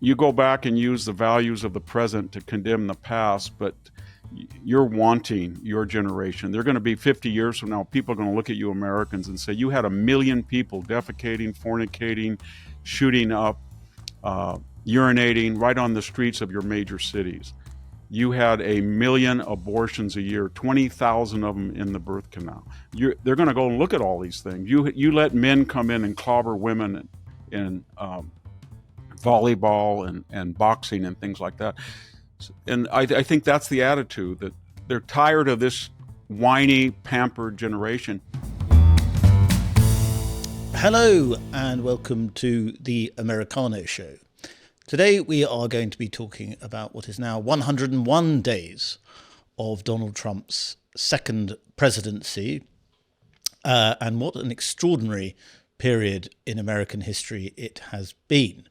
you go back and use the values of the present to condemn the past, but you're wanting your generation. They're going to be 50 years from now. People are going to look at you Americans and say, you had 1 million people defecating, fornicating, shooting up, urinating right on the streets of your major cities. You had 1 million abortions a year, 20,000 of them in the birth canal. They're going to go and look at all these things. You let men come in and clobber women in volleyball and boxing and things like that. And I think that's the attitude, that they're tired of this whiny, pampered generation. Hello and welcome to the Americano Show. Today we are going to be talking about what is now 101 days of Donald Trump's second presidency, and what an extraordinary period in American history it has been.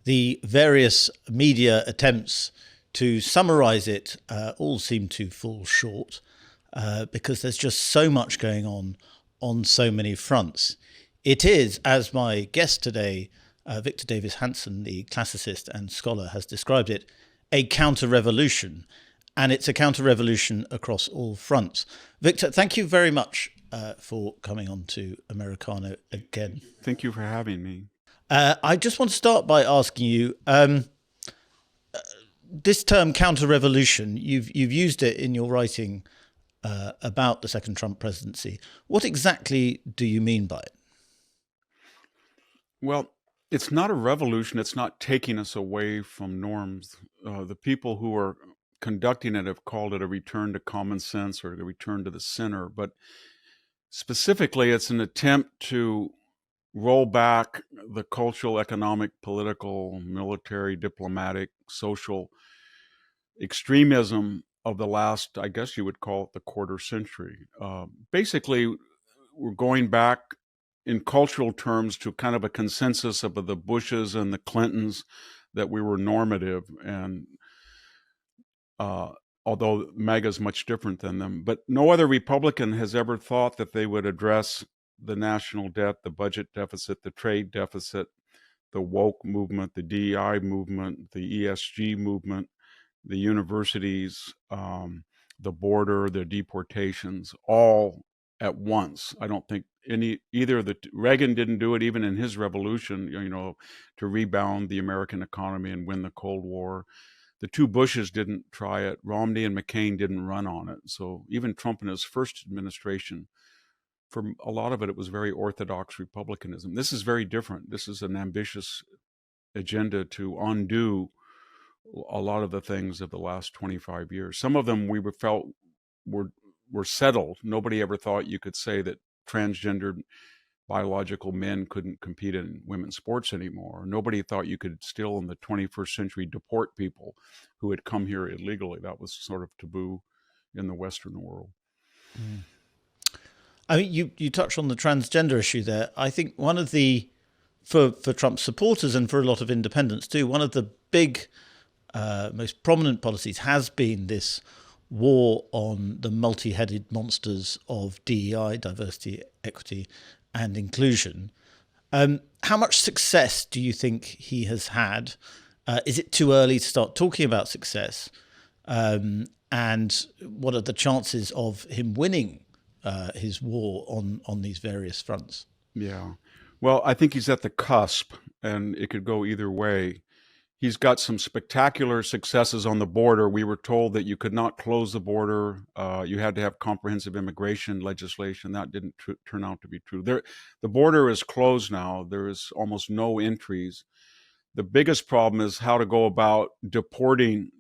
The various media attempts to summarize it all seem to fall short because there's just so much going on so many fronts. It is, as my guest today, Victor Davis Hanson, the classicist and scholar, has described it, a counter-revolution. And it's a counter-revolution across all fronts. Victor, thank you very much for coming on to Americano again. Thank you for having me. I just want to start by asking you, this term counter-revolution, you've used it in your writing about the second Trump presidency. What exactly do you mean by it? Well, it's not a revolution. It's not taking us away from norms. The people who are conducting it have called it a return to common sense or a return to the center. But specifically, it's an attempt to roll back the cultural, economic, political, military, diplomatic, social extremism of the last, I guess you would call it the quarter century. Basically, we're going back in cultural terms to kind of a consensus of the Bushes and the Clintons that we were normative, and although MAGA is much different than them. But no other Republican has ever thought that they would address the national debt, the budget deficit, the trade deficit, the woke movement, the DEI movement, the ESG movement, the universities, the border, the deportations, all at once. I don't think Reagan didn't do it even in his revolution, to rebound the American economy and win the Cold War. The two Bushes didn't try it. Romney and McCain didn't run on it. So even Trump in his first administration, for a lot of it was very orthodox republicanism. This is very different. This is an ambitious agenda to undo a lot of the things of the last 25 years. Some of them we felt were settled. Nobody ever thought you could say that transgendered biological men couldn't compete in women's sports anymore. Nobody thought you could still in the 21st century deport people who had come here illegally. That was sort of taboo in the Western world. Mm. I mean, you touched on the transgender issue there. I think one of the, for Trump supporters and for a lot of independents too, one of the big, most prominent policies has been this war on the multi-headed monsters of DEI, diversity, equity, and inclusion. How much success do you think he has had? Is it too early to start talking about success? And what are the chances of him winning his war on these various fronts? Yeah. Well, I think he's at the cusp, and it could go either way. He's got some spectacular successes on the border. We were told that you could not close the border. You had to have comprehensive immigration legislation. That didn't turn out to be true. The border is closed now. There is almost no entries. The biggest problem is how to go about deporting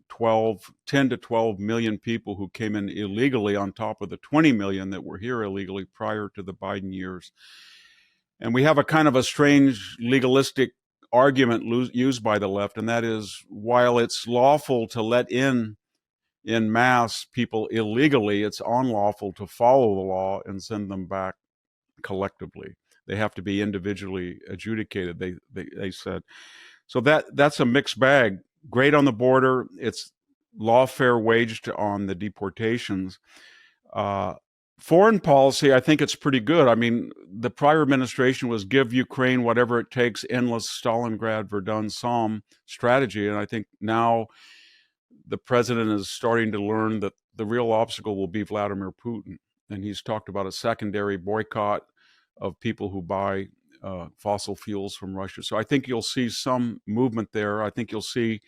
10 to 12 million people who came in illegally on top of the 20 million that were here illegally prior to the Biden years. And we have a kind of a strange legalistic argument used by the left, and that is, while it's lawful to let in mass people illegally, it's unlawful to follow the law and send them back collectively. They have to be individually adjudicated, they said. So that's a mixed bag. Great on the border. It's lawfare waged on the deportations. foreign policy, I think it's pretty good. I mean, the prior administration was give Ukraine whatever it takes, endless Stalingrad, Verdun, Somme strategy. And I think now the president is starting to learn that the real obstacle will be Vladimir Putin. And he's talked about a secondary boycott of people who buy fossil fuels from Russia. So I think you'll see some movement there. I think you'll see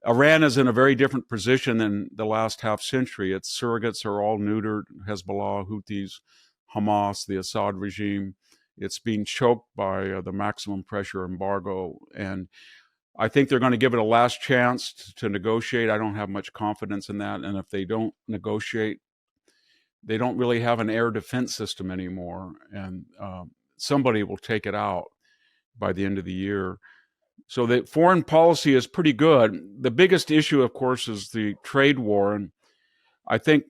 Iran is in a very different position than the last half century. Its surrogates are all neutered: Hezbollah, Houthis, Hamas, the Assad regime. It's being choked by the maximum pressure embargo. And I think they're going to give it a last chance to negotiate. I don't have much confidence in that. And if they don't negotiate, they don't really have an air defense system anymore. And somebody will take it out by the end of the year. So the foreign policy is pretty good. The biggest issue, of course, is the trade war. And I think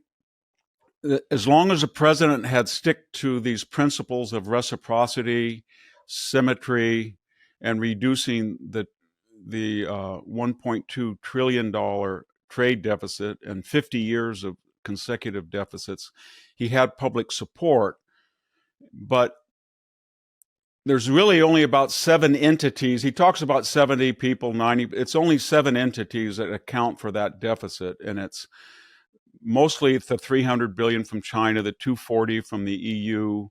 that as long as the president had stick to these principles of reciprocity, symmetry, and reducing the $1.2 trillion trade deficit and 50 years of consecutive deficits, he had public support. But there's really only about 7 entities. He talks about 70 people, 90. It's only 7 entities that account for that deficit. And it's mostly the 300 billion from China, the 240 from the EU,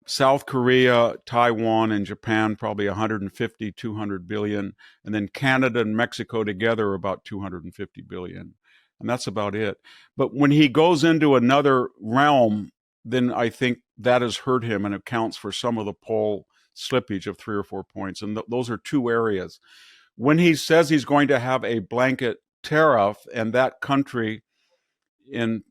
South Korea, Taiwan, and Japan, probably 150, 200 billion. And then Canada and Mexico together, about 250 billion. And that's about it. But when he goes into another realm, then I think that has hurt him and accounts for some of the poll slippage of 3 or 4 points. And those are 2 areas. When he says he's going to have a blanket tariff, and that country in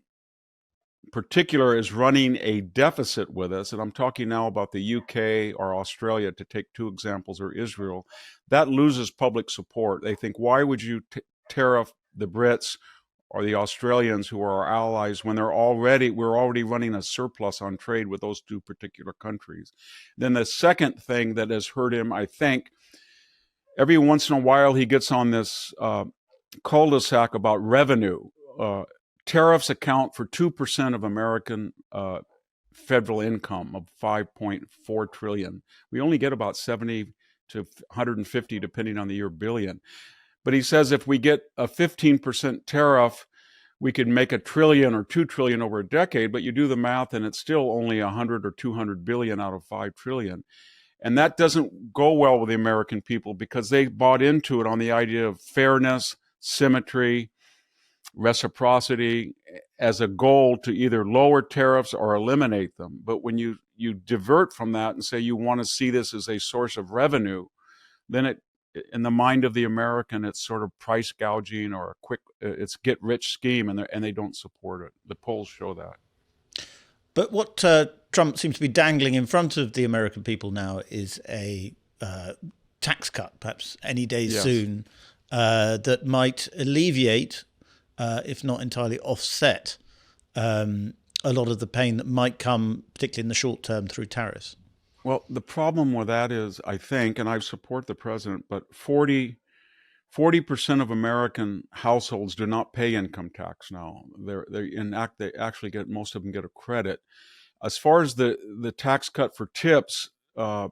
particular is running a deficit with us, and I'm talking now about the UK or Australia to take 2 examples, or Israel, that loses public support. They think, why would you tariff the Brits or the Australians, who are our allies, when we're already running a surplus on trade with those 2 particular countries? Then the second thing that has hurt him, I think, every once in a while he gets on this cul-de-sac about revenue. Tariffs account for 2% of American federal income of 5.4 trillion. We only get about 70 to 150, depending on the year, billion. But he says if we get a 15% tariff, we could make $1 trillion or $2 trillion over a decade. But you do the math, and it's still only 100 or 200 billion out of 5 trillion. And that doesn't go well with the American people, because they bought into it on the idea of fairness, symmetry, reciprocity as a goal to either lower tariffs or eliminate them. But when you divert from that and say you want to see this as a source of revenue, then it, in the mind of the American, it's sort of price gouging or a quick, it's get rich scheme, and they don't support it. The polls show that. But what Trump seems to be dangling in front of the American people now is a tax cut, perhaps any day soon, that might alleviate, if not entirely offset, a lot of the pain that might come, particularly in the short term, through tariffs. Well, the problem with that is, I think, and I support the president, but 40% of American households do not pay income tax now. They actually get, most of them get a credit. As far as the tax cut for tips, a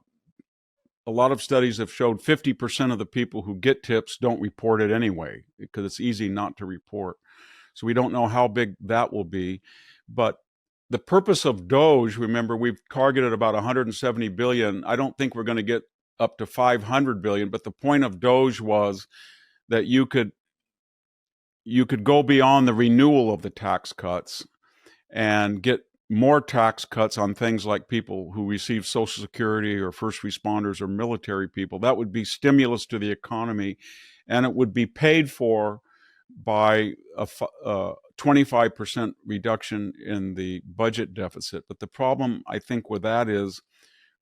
lot of studies have showed 50% of the people who get tips don't report it anyway, because it's easy not to report. So we don't know how big that will be. But the purpose of DOGE, remember, we've targeted about 170 billion. I don't think we're going to get up to 500 billion, but the point of DOGE was that you could go beyond the renewal of the tax cuts and get more tax cuts on things like people who receive Social Security or first responders or military people. That would be stimulus to the economy, and it would be paid for by a 25% reduction in the budget deficit. But the problem, I think, with that is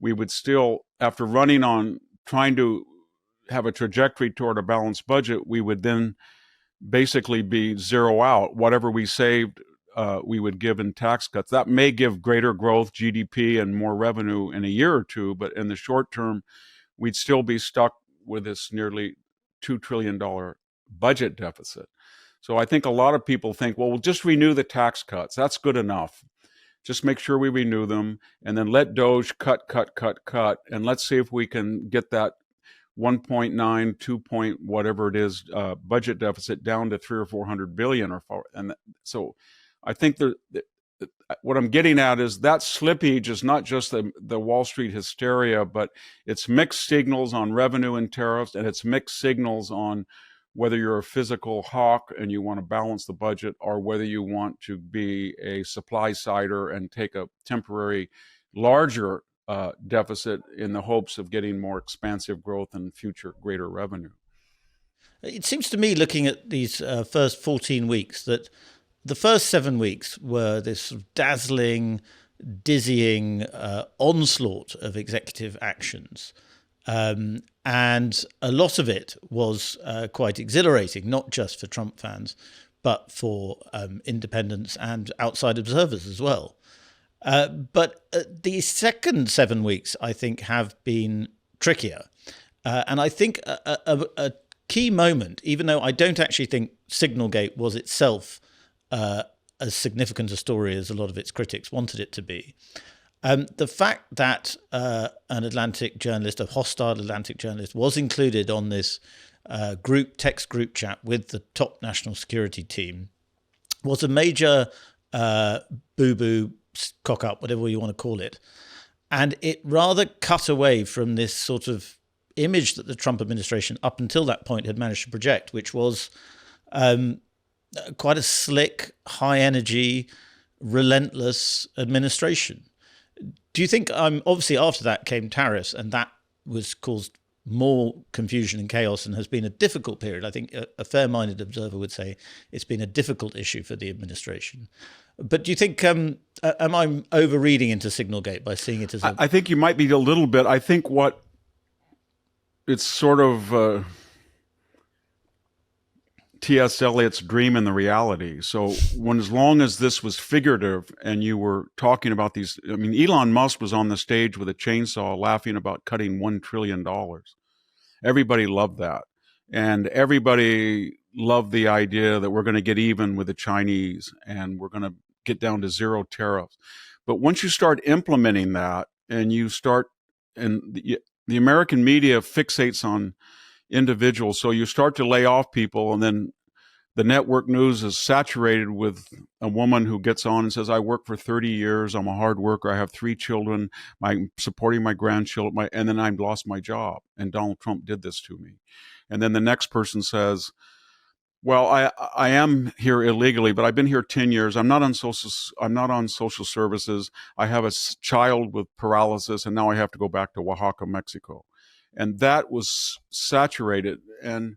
we would still, after running on trying to have a trajectory toward a balanced budget, we would then basically be zero out. Whatever we saved, we would give in tax cuts. That may give greater growth, GDP, and more revenue in a year or 2, but in the short term, we'd still be stuck with this nearly $2 trillion budget deficit. So I think a lot of people think, well, we'll just renew the tax cuts. That's good enough. Just make sure we renew them, and then let Doge cut, and let's see if we can get that 1.9, 2 point, whatever it is, budget deficit down to 300 or 400 billion or four. And so I think what I'm getting at is that slippage is not just the Wall Street hysteria, but it's mixed signals on revenue and tariffs, and it's mixed signals on whether you're a physical hawk and you want to balance the budget, or whether you want to be a supply sider and take a temporary larger deficit in the hopes of getting more expansive growth and future greater revenue. It seems to me, looking at these first 14 weeks, that the first 7 weeks were this sort of dazzling, dizzying onslaught of executive actions. And a lot of it was quite exhilarating, not just for Trump fans, but for independents and outside observers as well. But the second 7 weeks, I think, have been trickier. And I think a key moment, even though I don't actually think SignalGate was itself as significant a story as a lot of its critics wanted it to be, the fact that an Atlantic journalist, a hostile Atlantic journalist, was included on this text group chat with the top national security team was a major boo-boo, cock-up, whatever you want to call it. And it rather cut away from this sort of image that the Trump administration up until that point had managed to project, which was quite a slick, high-energy, relentless administration. Do you think, obviously after that came tariffs, and that was caused more confusion and chaos and has been a difficult period. I think a fair-minded observer would say it's been a difficult issue for the administration. But do you think, am I overreading into SignalGate by seeing it as I think you might be a little bit. I think it's sort of T.S. Eliot's dream and the reality. So as long as this was figurative and you were talking about these, I mean, Elon Musk was on the stage with a chainsaw laughing about cutting $1 trillion. Everybody loved that. And everybody loved the idea that we're going to get even with the Chinese and we're going to get down to zero tariffs. But once you start implementing that and the American media fixates on individuals. So you start to lay off people, and then the network news is saturated with a woman who gets on and says, I work for 30 years. I'm a hard worker. I have 3 children. I'm supporting my grandchildren. And then I've lost my job. And Donald Trump did this to me. And then the next person says, well, I am here illegally, but I've been here 10 years. I'm not on social services. I have a child with paralysis, and now I have to go back to Oaxaca, Mexico. And that was saturated, and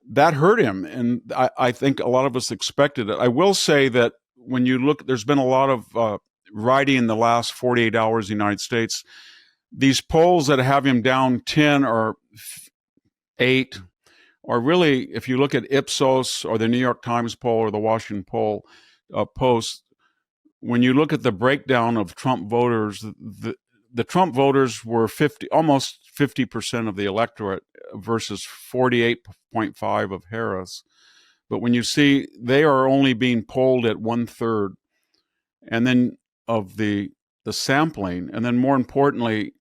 that hurt him. And I think a lot of us expected it. I will say that when you look, there's been a lot of writing in the last 48 hours in the United States. These polls that have him down 10 or 8 are really, if you look at Ipsos or the New York Times poll or the Washington Post, when you look at the breakdown of Trump voters, the Trump voters were almost 50% of the electorate versus 48.5% of Harris. But when you see they are only being polled at 1/3, and then of the sampling, and then more importantly,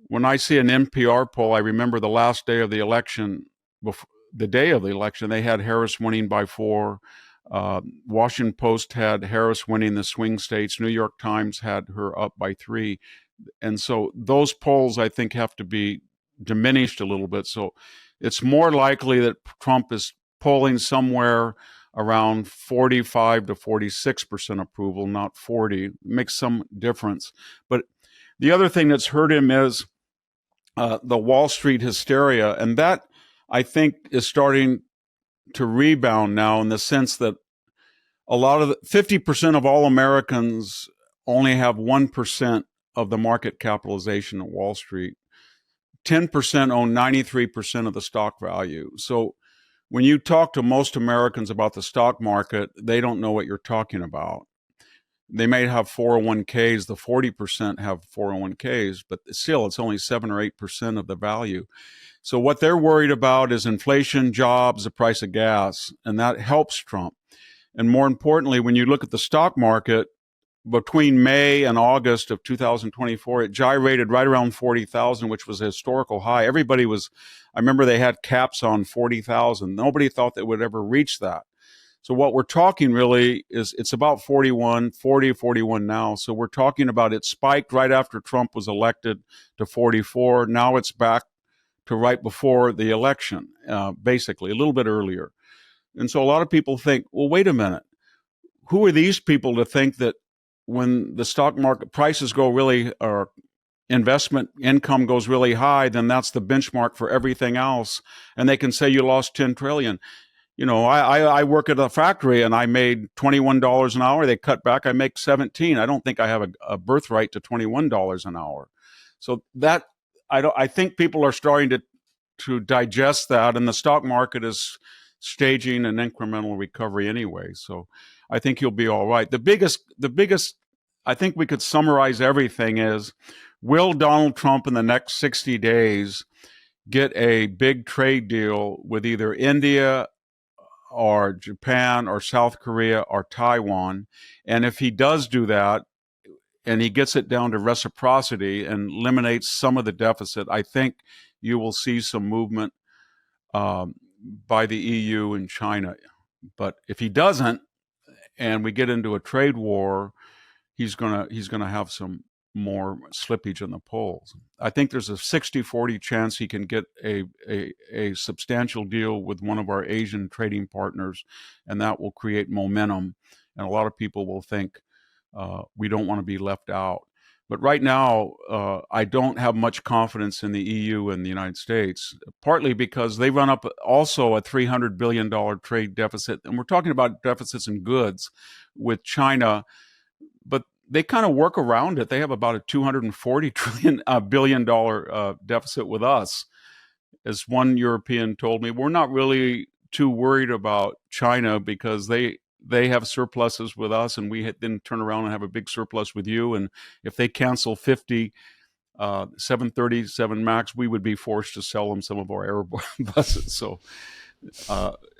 when I see an NPR poll, I remember the last day of the election, the day of the election, they had Harris winning by 4. Washington Post had Harris winning the swing states. New York Times had her up by 3. And so those polls, I think, have to be diminished a little bit. So it's more likely that Trump is polling somewhere around 45 to 46% approval, not 40. It makes some difference. But the other thing that's hurt him is the Wall Street hysteria. And that, I think, is starting to rebound now, in the sense that 50% of all Americans only have 1% of the market capitalization at Wall Street. 10% own 93% of the stock value. So when you talk to most Americans about the stock market, they don't know what you're talking about. They may have 401ks. The 40% have 401ks, but still, it's only 7 or 8% of the value. So what they're worried about is inflation, jobs, the price of gas, and that helps Trump. And more importantly, when you look at the stock market, between May and August of 2024, it gyrated right around 40,000, which was a historical high. Everybody was, I remember they had caps on 40,000. Nobody thought they would ever reach that. So what we're talking really is it's about 41 now. So we're talking about it spiked right after Trump was elected to 44. Now it's back to right before the election, basically, a little bit earlier. And so a lot of people think, well, wait a minute. Who are these people to think that when the stock market prices go really, or investment income goes really high, then that's the benchmark for everything else. And they can say you lost 10 trillion. You know, I work at a factory and I made $21 an hour. They cut back, I make 17. I don't think I have a birthright to $21 an hour. So that, I think people are starting to digest that, and the stock market is staging an incremental recovery anyway. So I think you'll be all right. The biggest, I think we could summarize everything is, will Donald Trump in the next 60 days get a big trade deal with either India or Japan or South Korea or Taiwan? And if he does do that, and he gets it down to reciprocity and eliminates some of the deficit, I think you will see some movement by the EU and China. But if he doesn't, and we get into a trade war, he's gonna have some more slippage in the polls. I think there's a 60-40 chance he can get a substantial deal with one of our Asian trading partners, and that will create momentum. And a lot of people will think we don't want to be left out. But right now, I don't have much confidence in the EU and the United States, partly because they run up also a $300 billion trade deficit. And we're talking about deficits in goods with China, but they kind of work around it. They have about a $240 billion deficit with us. As one European told me, we're not really too worried about China because they have surpluses with us, and we then turn around and have a big surplus with you. And if they cancel 50 737 MAX, we would be forced to sell them some of our Airbuses. So,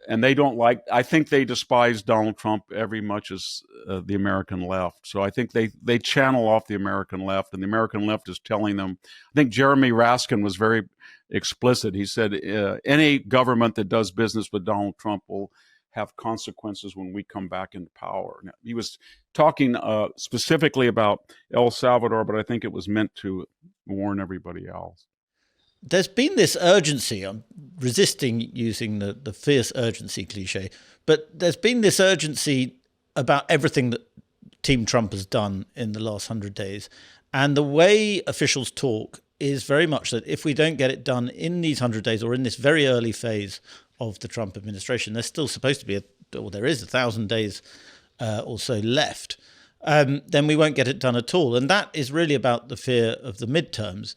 and they don't like, I think they despise Donald Trump every much as the American left. So I think they channel off the American left, and the American left is telling them, I think Jeremy Raskin was very explicit. He said, any government that does business with Donald Trump will have consequences when we come back into power. Now, he was talking specifically about El Salvador, but I think it was meant to warn everybody else. There's been this urgency. I'm resisting using the fierce urgency cliche, but there's been this urgency about everything that Team Trump has done in the last 100 days. And the way officials talk is very much that if we don't get it done in these 100 days or in this very early phase of the Trump administration, there's still supposed to be there is 1,000 days or so left, then we won't get it done at all. And that is really about the fear of the midterms.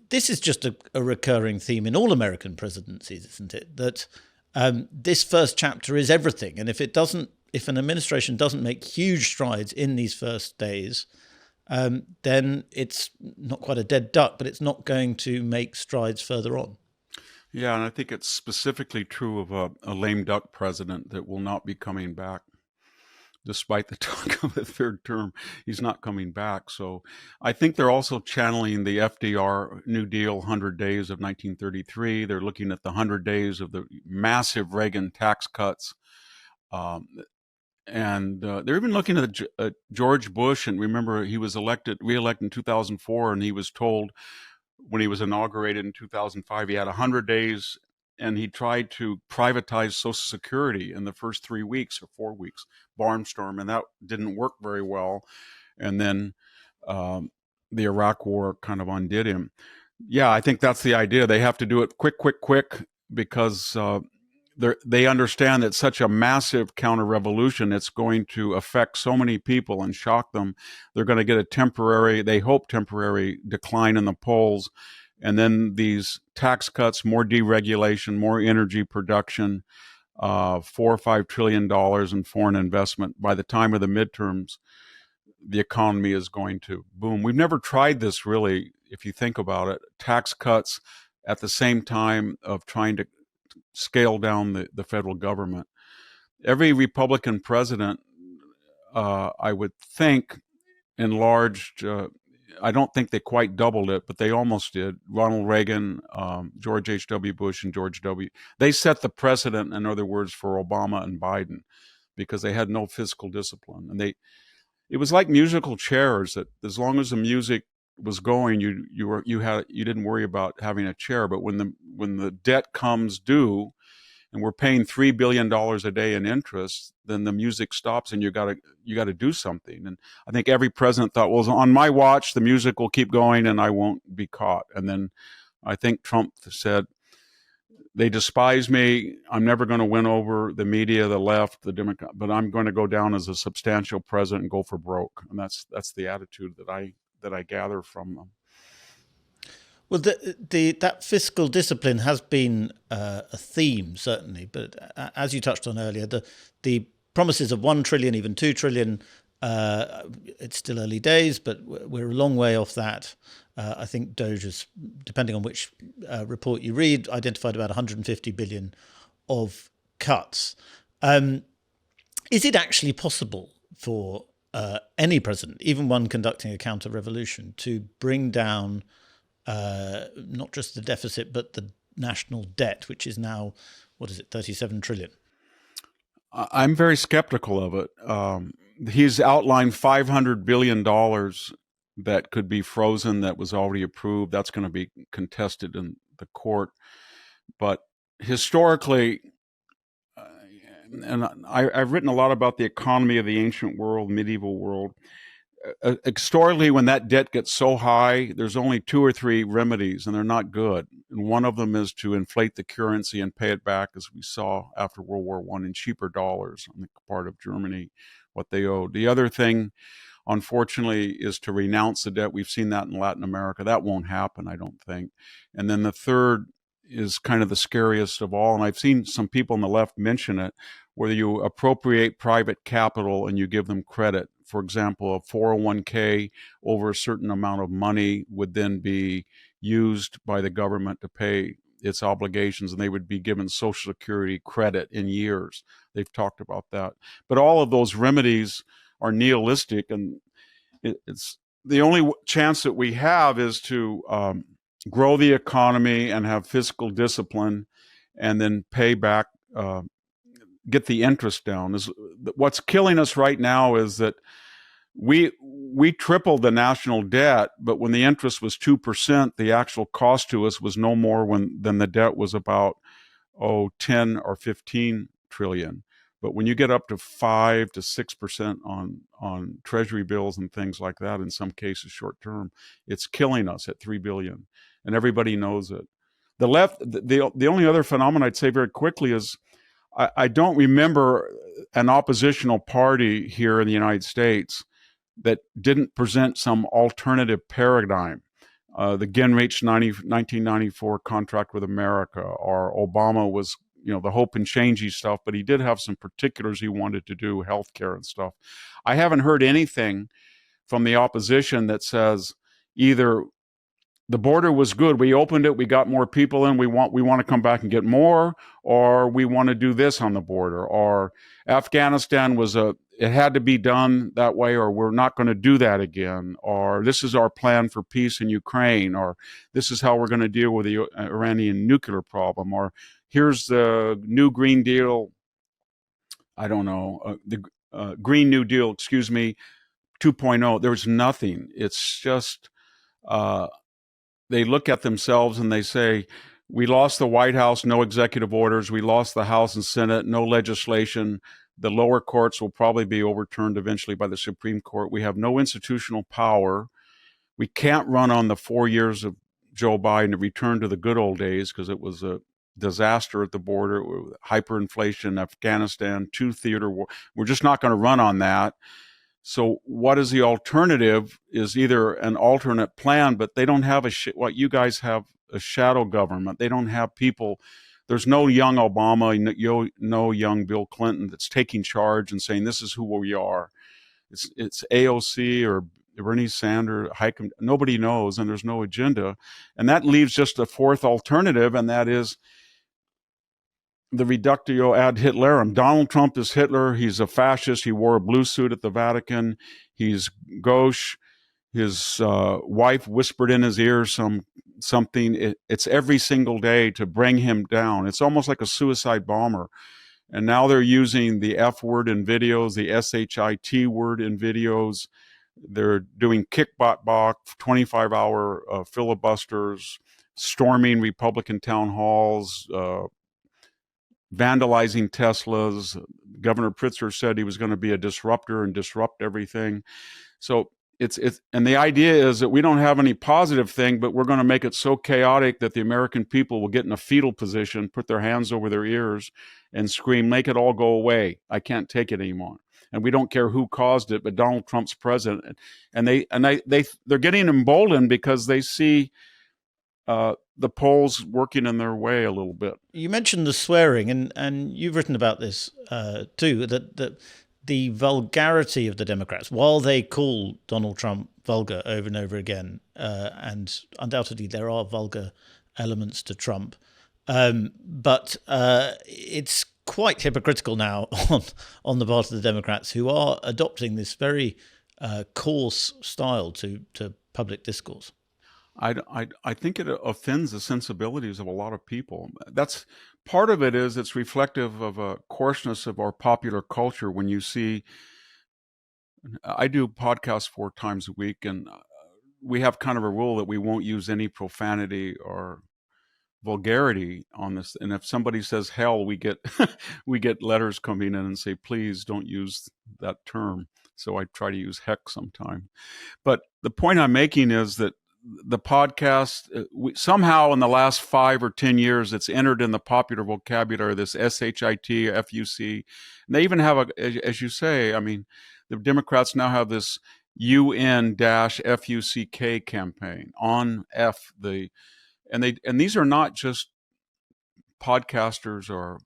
This is just a recurring theme in all American presidencies, isn't it? That this first chapter is everything. And if an administration doesn't make huge strides in these first days, then it's not quite a dead duck, but it's not going to make strides further on. Yeah, and I think it's specifically true of a lame duck president that will not be coming back. Despite the talk of a third term, he's not coming back. So I think they're also channeling the FDR New Deal 100 days of 1933. They're looking at the 100 days of the massive Reagan tax cuts. And they're even looking at George Bush. And remember, he was reelected in 2004, and he was told when he was inaugurated in 2005, he had 100 days, and he tried to privatize Social Security in the first 3 weeks or 4 weeks, barnstorm, and that didn't work very well. And then the Iraq War kind of undid him. Yeah, I think that's the idea. They have to do it quick, because they understand that such a massive counter-revolution, it's going to affect so many people and shock them. They're going to get a they hope temporary decline in the polls. And then these tax cuts, more deregulation, more energy production, $4 or $5 trillion in foreign investment. By the time of the midterms, the economy is going to boom. We've never tried this really, if you think about it, tax cuts at the same time of trying to scale down the federal government. Every Republican president, I would think, enlarged. I don't think they quite doubled it, but they almost did. Ronald Reagan, George H.W. Bush, and George W. They set the precedent, in other words, for Obama and Biden, because they had no fiscal discipline. And it was like musical chairs, that as long as the music was going, you didn't worry about having a chair. But when the debt comes due, and we're paying $3 billion a day in interest, then the music stops and you got to do something. And I think every president thought, well, on my watch, the music will keep going and I won't be caught. And then I think Trump said, they despise me. I'm never going to win over the media, the left, the Democrat, but I'm going to go down as a substantial president and go for broke. And that's the attitude that I gather from them. Well, that fiscal discipline has been a theme, certainly. But as you touched on earlier, the promises of 1 trillion, even 2 trillion, it's still early days, but we're a long way off that. I think Doge has, depending on which report you read, identified about 150 billion of cuts. Is it actually possible for any president, even one conducting a counter-revolution, to bring down not just the deficit, but the national debt, which is now, 37 trillion? I'm very skeptical of it. He's outlined $500 billion that could be frozen, that was already approved. That's going to be contested in the court. But historically, and I've written a lot about the economy of the ancient world, medieval world. Historically, when that debt gets so high, there's only 2 or 3 remedies, and they're not good. And one of them is to inflate the currency and pay it back, as we saw after World War I, in cheaper dollars on the part of Germany, what they owed. The other thing, unfortunately, is to renounce the debt. We've seen that in Latin America. That won't happen, I don't think. And then the third is kind of the scariest of all, and I've seen some people on the left mention it, where you appropriate private capital and you give them credit. For example, a 401k over a certain amount of money would then be used by the government to pay its obligations, and they would be given Social Security credit in years. They've talked about that. But all of those remedies are nihilistic, and it's the only chance that we have is to grow the economy and have fiscal discipline, and then pay back, get the interest down. What's killing us right now is that we tripled the national debt, but when the interest was 2%, the actual cost to us was no more than the debt was about 10 or 15 trillion. But when you get up to 5 to 6% on treasury bills and things like that, in some cases short term, it's killing us at 3 billion, and everybody knows it. The left, the only other phenomenon I'd say very quickly is, I don't remember an oppositional party here in the United States that didn't present some alternative paradigm. The Gingrich 1994 contract with America, or Obama was, the hope and changey stuff, but he did have some particulars he wanted to do, healthcare and stuff. I haven't heard anything from the opposition that says either the border was good, we opened it, we got more people in, we want to come back and get more, or we want to do this on the border, or Afghanistan it had to be done that way, or we're not going to do that again, or this is our plan for peace in Ukraine, or this is how we're going to deal with the Iranian nuclear problem, or here's the new Green Deal, I don't know, the Green New Deal, 2.0. There's nothing. It's just, they look at themselves and they say, we lost the White House, no executive orders. We lost the House and Senate, no legislation. The lower courts will probably be overturned eventually by the Supreme Court. We have no institutional power. We can't run on the 4 years of Joe Biden to return to the good old days, because it was a disaster at the border, hyperinflation, Afghanistan, 2 theater war. We're just not going to run on that. So what is the alternative is either an alternate plan, but they don't have what you guys have, a shadow government. They don't have people. There's no young Obama, no young Bill Clinton that's taking charge and saying, this is who we are. it's AOC or Bernie Sanders, nobody knows, and there's no agenda. And that leaves just a fourth alternative, and that is the reductio ad Hitlerum. Donald Trump is Hitler. He's a fascist. He wore a blue suit at the Vatican. He's gauche. His wife whispered in his ear something. It's every single day to bring him down. It's almost like a suicide bomber. And now they're using the F word in videos, the SHIT word in videos. They're doing kickbot 25-hour filibusters, storming Republican town halls, vandalizing Teslas. Governor Pritzker said he was going to be a disruptor and disrupt everything. So and the idea is that we don't have any positive thing, but we're going to make it so chaotic that the American people will get in a fetal position, put their hands over their ears and scream, make it all go away. I can't take it anymore. And we don't care who caused it, but Donald Trump's president. And they're getting emboldened because they see the polls working in their way a little bit. You mentioned the swearing, and you've written about this too, that the vulgarity of the Democrats, while they call Donald Trump vulgar over and over again, and undoubtedly there are vulgar elements to Trump, but it's quite hypocritical now on the part of the Democrats, who are adopting this very coarse style to public discourse. I think it offends the sensibilities of a lot of people. That's part of it. Is it's reflective of a coarseness of our popular culture. When you see, I do podcasts 4 times a week, and we have kind of a rule that we won't use any profanity or vulgarity on this. And if somebody says hell, we get we get letters coming in and say, please don't use that term. So I try to use heck sometime. But the point I'm making is that the podcast, somehow in the last 5 or 10 years, it's entered in the popular vocabulary, this SHIT, FUC. And they even have as you say, I mean, the Democrats now have this UN-FUCK campaign on F. And these are not just podcasters or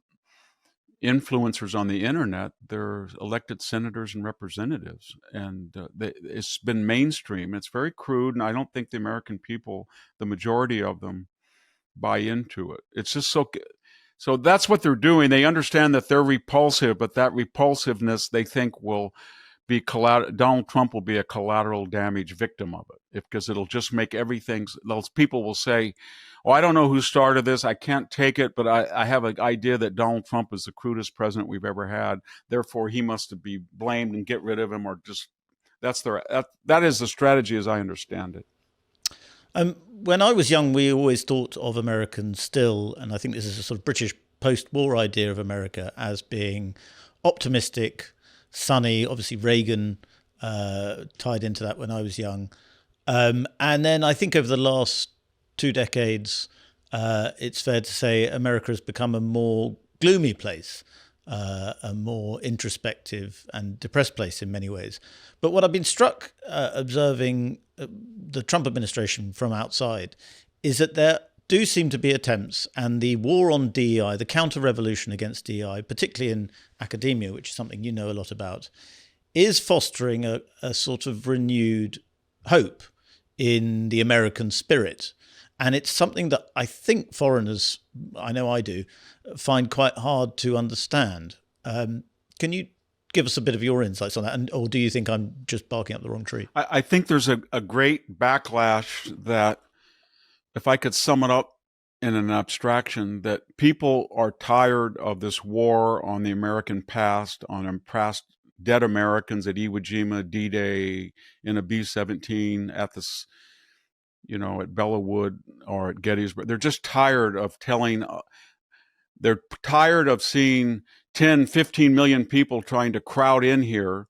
influencers on the internet. They're elected senators and representatives, and it's been mainstream. It's very crude, and I don't think the American people, the majority of them, buy into it. It's just so that's what they're doing. They understand that they're repulsive, but that repulsiveness they think will be Donald Trump will be a collateral damage victim of it, because it'll just make everything. Those people will say, "Oh, I don't know who started this. I can't take it, but I have an idea that Donald Trump is the crudest president we've ever had. Therefore, he must be blamed and get rid of him." Or just that is the strategy, as I understand it. When I was young, we always thought of Americans still, and I think this is a sort of British post-war idea of America, as being optimistic, sunny. Obviously, Reagan tied into that when I was young. And then I think over the last 2 decades, it's fair to say America has become a more gloomy place, a more introspective and depressed place in many ways. But what I've been struck observing the Trump administration from outside is that there do seem to be attempts, and the war on DEI, the counter-revolution against DEI, particularly in academia, which is something you know a lot about, is fostering a sort of renewed hope in the American spirit. And it's something that I think foreigners, I know I do, find quite hard to understand. Can you give us a bit of your insights on that? Or do you think I'm just barking up the wrong tree? I think there's a great backlash that, if I could sum it up in an abstraction, that people are tired of this war on the American past, on past dead Americans at Iwo Jima, D-Day, in a B-17, at this, at Bellawood or at Gettysburg. They're just tired of they're tired of seeing 10, 15 million people trying to crowd in here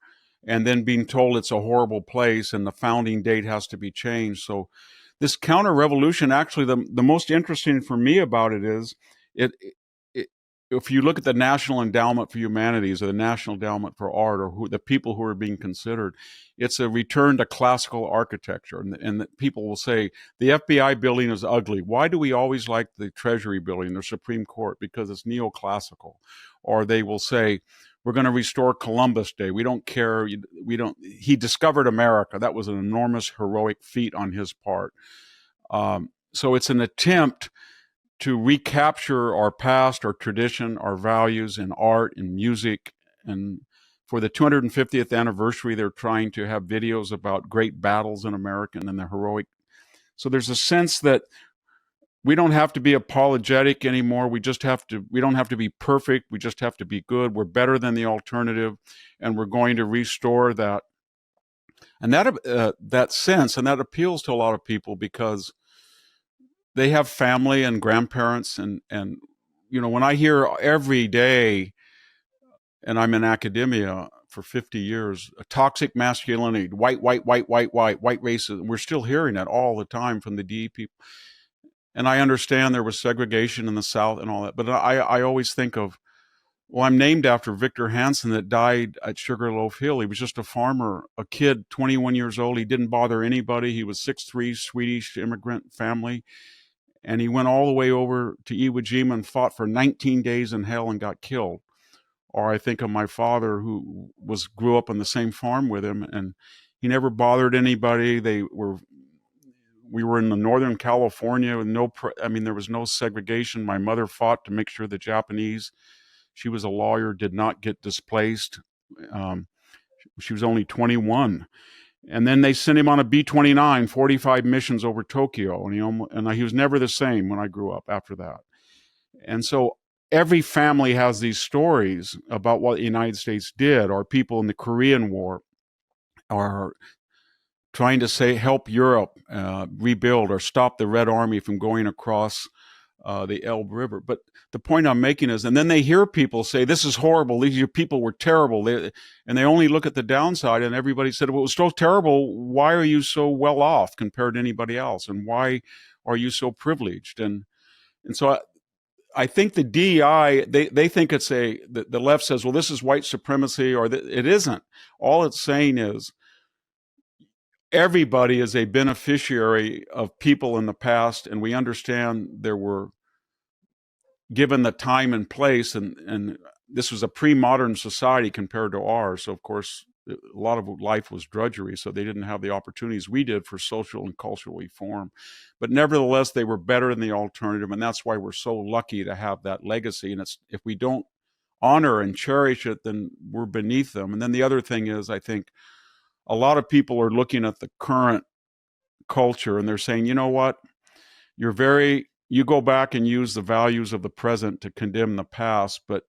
and then being told it's a horrible place and the founding date has to be changed. So this counter-revolution, actually, the most interesting for me about it is, if you look at the National Endowment for Humanities or the National Endowment for Art, or the people who are being considered, it's a return to classical architecture. And people will say, the FBI building is ugly. Why do we always like the Treasury building, the Supreme Court? Because it's neoclassical. Or they will say, we're going to restore Columbus Day. We don't care. He discovered America. That was an enormous heroic feat on his part. So it's an attempt to recapture our past, our tradition, our values in art and music. And for the 250th anniversary, they're trying to have videos about great battles in America and the heroic. So there's a sense that we don't have to be apologetic anymore. We don't have to be perfect. We just have to be good. We're better than the alternative, and we're going to restore that. And that sense, and that appeals to a lot of people because they have family and grandparents, and when I hear every day, and I'm in academia for 50 years, a toxic masculinity, white racism, we're still hearing that all the time from the DE people. And I understand there was segregation in the South and all that, but I always think of, well, I'm named after Victor Hanson that died at Sugarloaf Hill. He was just a farmer, a kid, 21 years old. He didn't bother anybody. He was 6'3", Swedish immigrant family. And he went all the way over to Iwo Jima and fought for 19 days in hell and got killed. Or I think of my father, who grew up on the same farm with him, and he never bothered anybody. We were in the Northern California with there was no segregation. My mother fought to make sure the Japanese, she was a lawyer, did not get displaced. She was only 21. And then they sent him on a B-29, 45 missions over Tokyo. And he was never the same when I grew up after that. And so every family has these stories about what the United States did, or people in the Korean War are trying to help Europe rebuild or stop the Red Army from going across the Elbe River. But the point I'm making is, and then they hear people say, this is horrible, these people were terrible, and they only look at the downside, and everybody said, well, it was so terrible, why are you so well off compared to anybody else, and why are you so privileged? And so I think the DEI, they think it's the left says, well, this is white supremacy, or it isn't. All it's saying is, everybody is a beneficiary of people in the past, and we understand there were, given the time and place, and this was a pre-modern society compared to ours. So, of course, a lot of life was drudgery, so they didn't have the opportunities we did for social and cultural reform. But nevertheless, they were better than the alternative, and that's why we're so lucky to have that legacy. And if we don't honor and cherish it, then we're beneath them. And then the other thing is, I think, a lot of people are looking at the current culture and they're saying, you know what, you go back and use the values of the present to condemn the past, but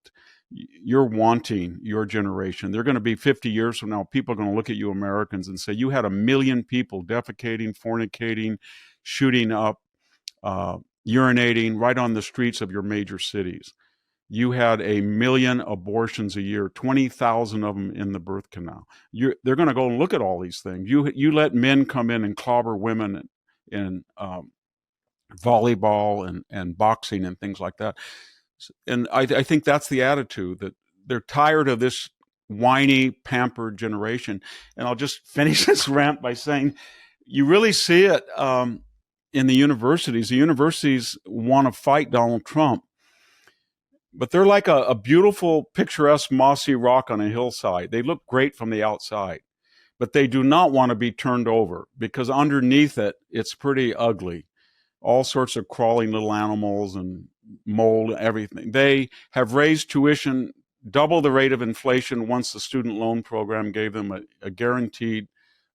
you're wanting your generation. They're going to be 50 years from now, people are going to look at you Americans and say, you had 1 million people defecating, fornicating, shooting up, urinating right on the streets of your major cities. You had 1 million abortions a year, 20,000 of them in the birth canal. They're going to go and look at all these things. You let men come in and clobber women in volleyball and boxing and things like that. And I think that's the attitude, that they're tired of this whiny, pampered generation. And I'll just finish this rant by saying, you really see it in the universities. The universities want to fight Donald Trump. But they're like a beautiful, picturesque, mossy rock on a hillside. They look great from the outside, but they do not want to be turned over, because underneath it, it's pretty ugly. All sorts of crawling little animals and mold, everything. They have raised tuition double the rate of inflation once the student loan program gave them a guaranteed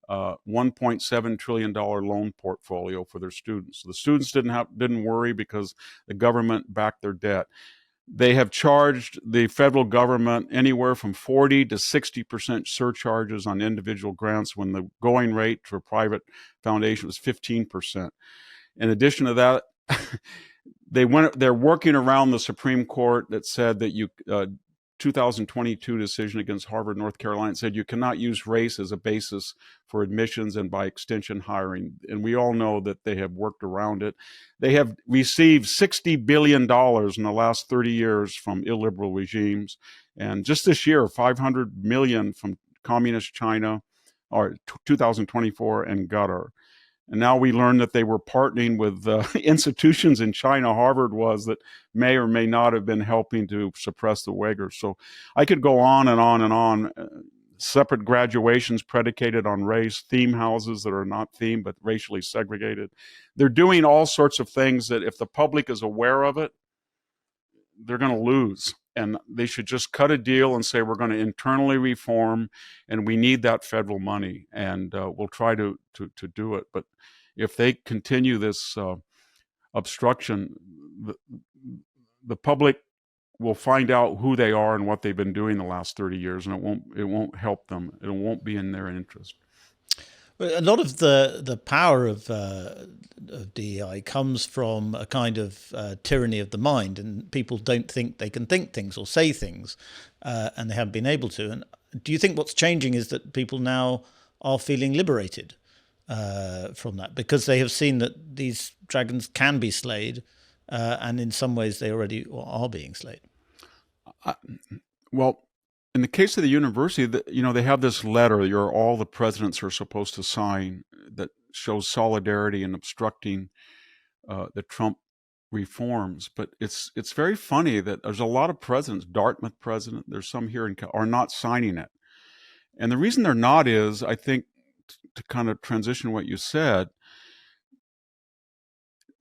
$1.7 trillion loan portfolio for their students. The students didn't worry because the government backed their debt. They have charged the federal government anywhere from 40 to 60% surcharges on individual grants, when the going rate for a private foundation was 15%. In addition to that, they're working around the Supreme Court that said that 2022 decision against Harvard, North Carolina, said you cannot use race as a basis for admissions and by extension hiring. And we all know that they have worked around it. They have received $60 billion in the last 30 years from illiberal regimes. And just this year, 500 million from communist China, or 2024, and Qatar. And now we learn that they were partnering with institutions in China, Harvard was, that may or may not have been helping to suppress the Uyghurs. So I could go on and on and on. Separate graduations predicated on race, theme houses that are not themed but racially segregated. They're doing all sorts of things that if the public is aware of it, they're going to lose. And they should just cut a deal and say, we're going to internally reform and we need that federal money. And we'll try to do it. But if they continue this obstruction, the public will find out who they are and what they've been doing the last 30 years, and it won't help them. It won't be in their interest. A lot of the power of DEI comes from a kind of tyranny of the mind, and people don't think they can think things or say things, and they haven't been able to. And do you think what's changing is that people now are feeling liberated from that, because they have seen that these dragons can be slayed, and in some ways they already are being slayed? Well, in the case of the university, they have this letter all the presidents are supposed to sign that shows solidarity in obstructing the Trump reforms. But it's very funny that there's a lot of presidents, Dartmouth president, there's some here are not signing it. And the reason they're not is, I think, to kind of transition what you said,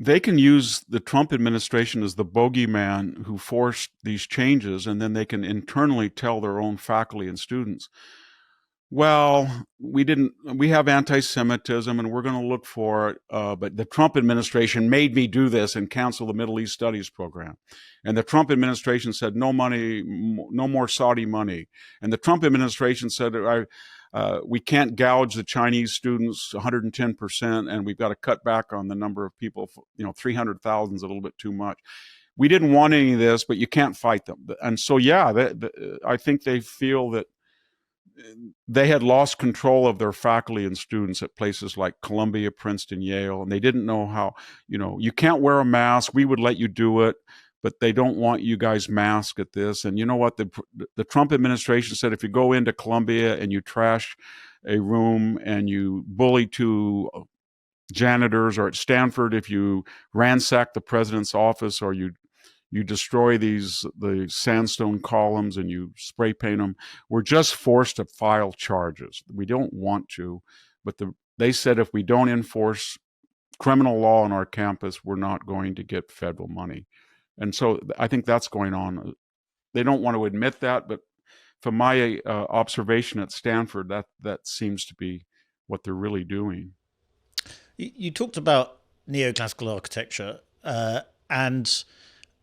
they can use the Trump administration as the bogeyman who forced these changes, and then they can internally tell their own faculty and students, well, we have anti-Semitism and we're going to look for it, but the Trump administration made me do this and cancel the Middle East Studies program. And the Trump administration said, no money, no more Saudi money. And the Trump administration said, we can't gouge the Chinese students 110%, and we've got to cut back on the number of people. 300,000 is a little bit too much. We didn't want any of this, but you can't fight them. And so, I think they feel that they had lost control of their faculty and students at places like Columbia, Princeton, Yale, and they didn't know how, you can't wear a mask. We would let you do it, but they don't want you guys masked at this. And you know what? The Trump administration said, if you go into Columbia and you trash a room and you bully two janitors, or at Stanford, if you ransack the president's office, or you destroy the sandstone columns and you spray paint them, we're just forced to file charges. We don't want to, but they said if we don't enforce criminal law on our campus, we're not going to get federal money. And so I think that's going on. They don't want to admit that, but from my observation at Stanford, that seems to be what they're really doing. You talked about neoclassical architecture, and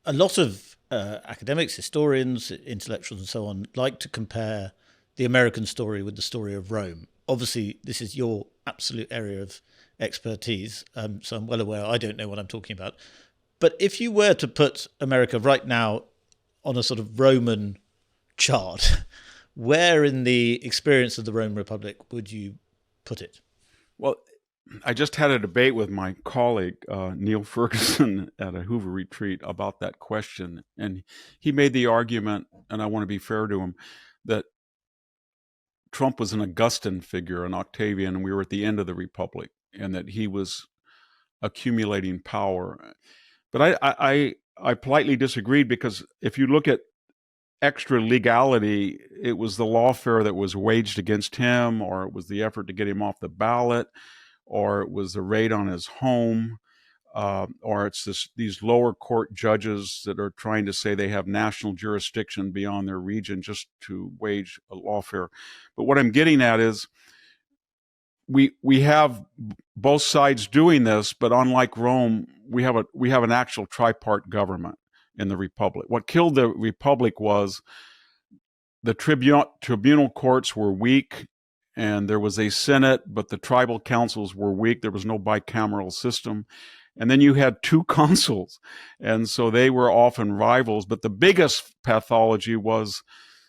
a lot of academics, historians, intellectuals and so on like to compare the American story with the story of Rome. Obviously, this is your absolute area of expertise, so I'm well aware I don't know what I'm talking about. But if you were to put America right now on a sort of Roman chart, where in the experience of the Roman Republic would you put it? Well, I just had a debate with my colleague, Neil Ferguson, at a Hoover retreat about that question. And he made the argument, and I want to be fair to him, that Trump was an Augustan figure, an Octavian, and we were at the end of the Republic, and that he was accumulating power. But I politely disagreed, because if you look at extra legality, it was the lawfare that was waged against him, or it was the effort to get him off the ballot, or it was the raid on his home, or it's these lower court judges that are trying to say they have national jurisdiction beyond their region just to wage a lawfare. But what I'm getting at is we have both sides doing this, but unlike Rome, we have an actual tripart government in the Republic. What killed the Republic was the tribunal courts were weak, and there was a Senate, but the tribal councils were weak. There was no bicameral system. And then you had two consuls, and so they were often rivals. But the biggest pathology was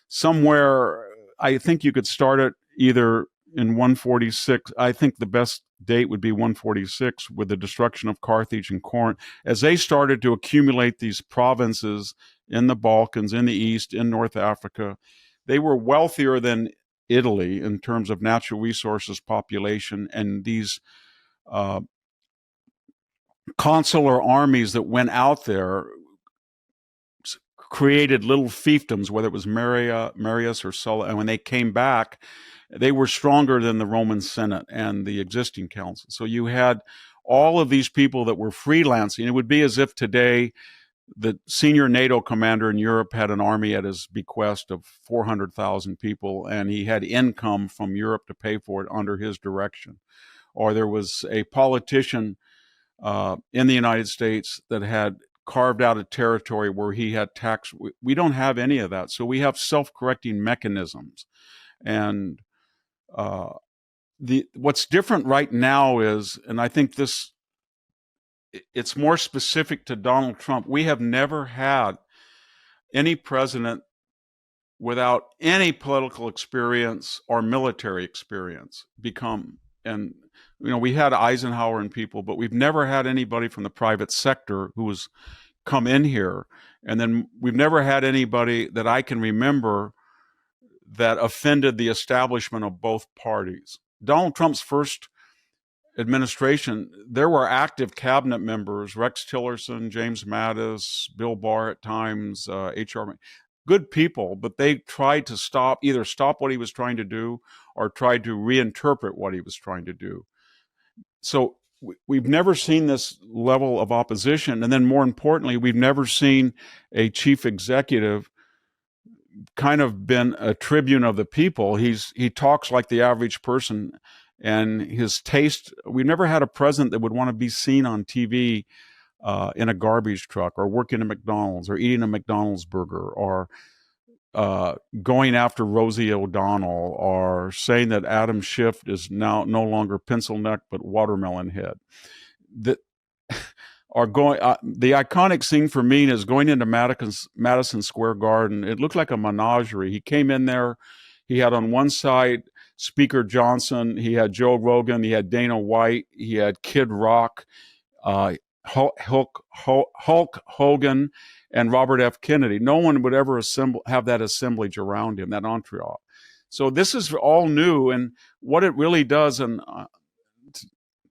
somewhere, I think you could start it either in 146. I think the best date would be 146, with the destruction of Carthage and Corinth, as they started to accumulate these provinces in the Balkans, in the East, in North Africa. They were wealthier than Italy in terms of natural resources, population, and these consular armies that went out there, created little fiefdoms, whether it was Marius or Sulla, and when they came back, they were stronger than the Roman Senate and the existing council. So you had all of these people that were freelancing. It would be as if today the senior NATO commander in Europe had an army at his bequest of 400,000 people, and he had income from Europe to pay for it under his direction. Or there was a politician in the United States that had carved out a territory where he had tax. We don't have any of that. So we have self-correcting mechanisms. And what's different right now is, and I think it's more specific to Donald Trump, we have never had any president without any political experience or military experience become, and we had Eisenhower and people, but we've never had anybody from the private sector who has come in here. And then we've never had anybody that I can remember that offended the establishment of both parties. Donald Trump's first administration, there were active cabinet members, Rex Tillerson, James Mattis, Bill Barr at times, H.R. Good people, but they tried to either stop what he was trying to do or tried to reinterpret what he was trying to do. So we've never seen this level of opposition. And then more importantly, we've never seen a chief executive kind of been a tribune of the people. He talks like the average person, and his taste. We've never had a president that would want to be seen on TV in a garbage truck, or working at McDonald's, or eating a McDonald's burger, or going after Rosie O'Donnell, or saying that Adam Schiff is now no longer pencil neck but watermelon head. That are going. The iconic scene for me is going into Madison Square Garden. It looked like a menagerie. He came in there. He had on one side Speaker Johnson. He had Joe Rogan. He had Dana White. He had Kid Rock, Hulk Hogan, and Robert F. Kennedy. No one would ever have that assemblage around him, that entourage. So this is all new, and what it really does, and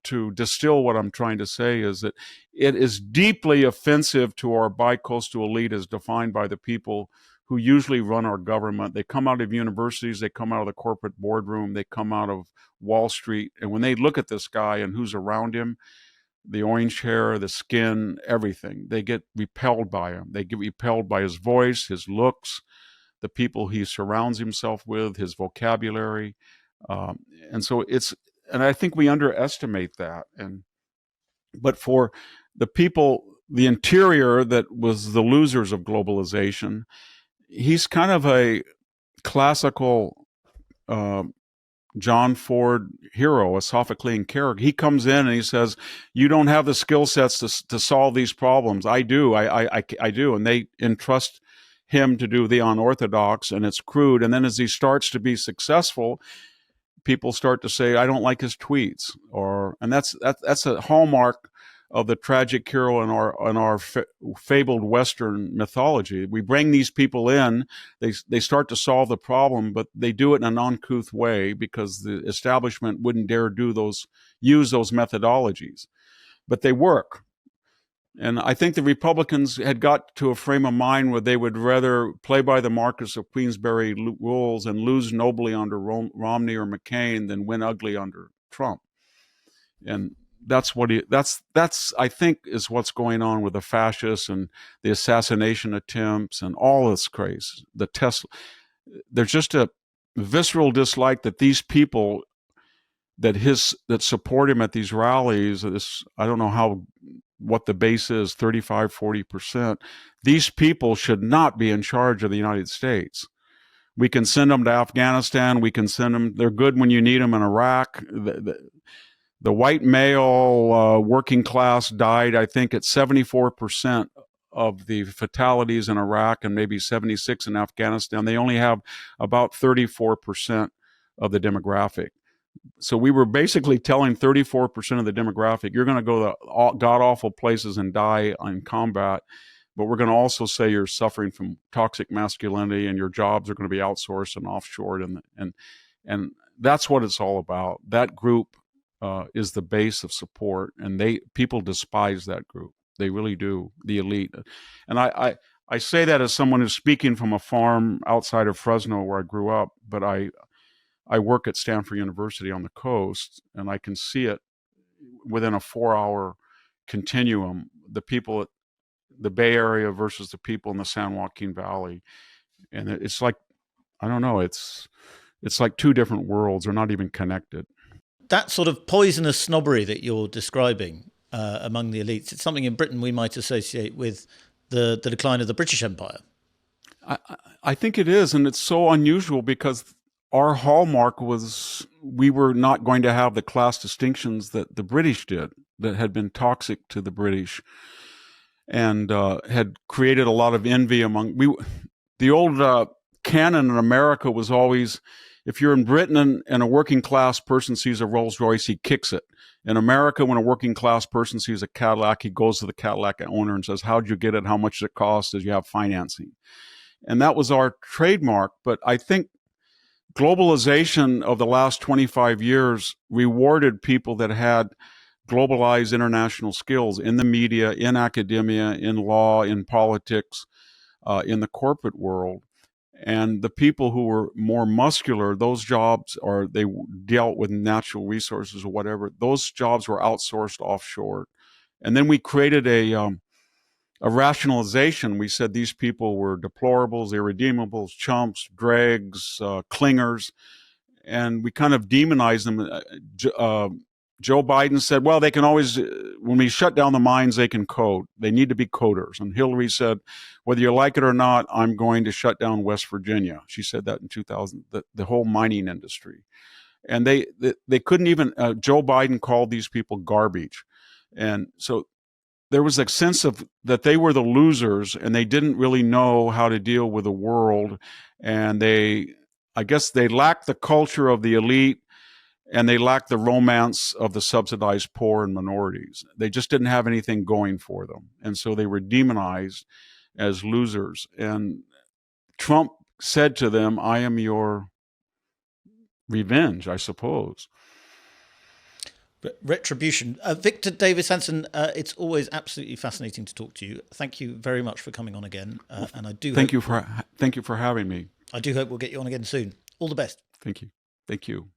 to distill what I'm trying to say, is that it is deeply offensive to our bicoastal elite as defined by the people who usually run our government. They come out of universities, they come out of the corporate boardroom, they come out of Wall Street, and when they look at this guy and who's around him, the orange hair, the skin, everything, they get repelled by him. They get repelled by his voice, his looks, the people he surrounds himself with, his vocabulary. And I think we underestimate that. But for the people, the interior that was the losers of globalization, he's kind of a classical John Ford hero, a Sophoclean character. He comes in and he says, "You don't have the skill sets to solve these problems. I do. I do." And they entrust him to do the unorthodox, and it's crude. And then as he starts to be successful, people start to say, "I don't like his tweets," and that's a hallmark of the tragic hero in our fabled Western mythology. We bring these people in, they start to solve the problem, but they do it in an uncouth way because the establishment wouldn't dare use those methodologies, but they work. And I think the Republicans had got to a frame of mind where they would rather play by the Marquis of Queensberry rules and lose nobly under Romney or McCain than win ugly under Trump. And that's I think is what's going on with the fascists and the assassination attempts and all this craze. The Tesla, there's just a visceral dislike that these people that support him at these rallies. I don't know what the base is, 35, 40%. These people should not be in charge of the United States. We can send them to Afghanistan. We can send them. They're good when you need them in Iraq. The white male working class died, I think, at 74% of the fatalities in Iraq and maybe 76 in Afghanistan. They only have about 34% of the demographic. So we were basically telling 34% of the demographic, you're going to go to god-awful places and die in combat, but we're going to also say you're suffering from toxic masculinity and your jobs are going to be outsourced and offshored. And that's what it's all about. That group is the base of support, and people despise that group. They really do, the elite. And I say that as someone who's speaking from a farm outside of Fresno where I grew up, but I work at Stanford University on the coast, and I can see it within a 4-hour continuum, the people at the Bay Area versus the people in the San Joaquin Valley. And it's like, I don't know, it's like two different worlds. They're not even connected. That sort of poisonous snobbery that you're describing among the elites, it's something in Britain we might associate with the decline of the British Empire. I think it is, and it's so unusual because our hallmark was we were not going to have the class distinctions that the British did, that had been toxic to the British and had created a lot of envy among the old canon in America was always, if you're in Britain and a working class person sees a Rolls Royce, he kicks it. In America, when a working class person sees a Cadillac, he goes to the Cadillac owner and says, how'd you get it? How much does it cost? Does you have financing? And that was our trademark. But I think globalization of the last 25 years rewarded people that had globalized international skills in the media, in academia, in law, in politics, in the corporate world. And the people who were more muscular, those jobs, or they dealt with natural resources or whatever, those jobs were outsourced offshore. And then we created a rationalization. We said these people were deplorables, irredeemables, chumps, dregs, clingers, and we kind of demonized them. Joe Biden said, well, they can always, when we shut down the mines, they can code. They need to be coders. And Hillary said, whether you like it or not, I'm going to shut down West Virginia. She said that in 2000, the whole mining industry. And they couldn't even, Joe Biden called these people garbage. And so there was a sense of that they were the losers and they didn't really know how to deal with the world. And I guess they lacked the culture of the elite, and they lacked the romance of the subsidized poor and minorities. They just didn't have anything going for them. And so they were demonized as losers. And Trump said to them, I am your revenge, I suppose. Retribution. Victor Davis Hanson, it's always absolutely fascinating to talk to you. Thank you very much for coming on again. And I do thank you for having me. I do hope we'll get you on again soon. All the best. Thank you. Thank you.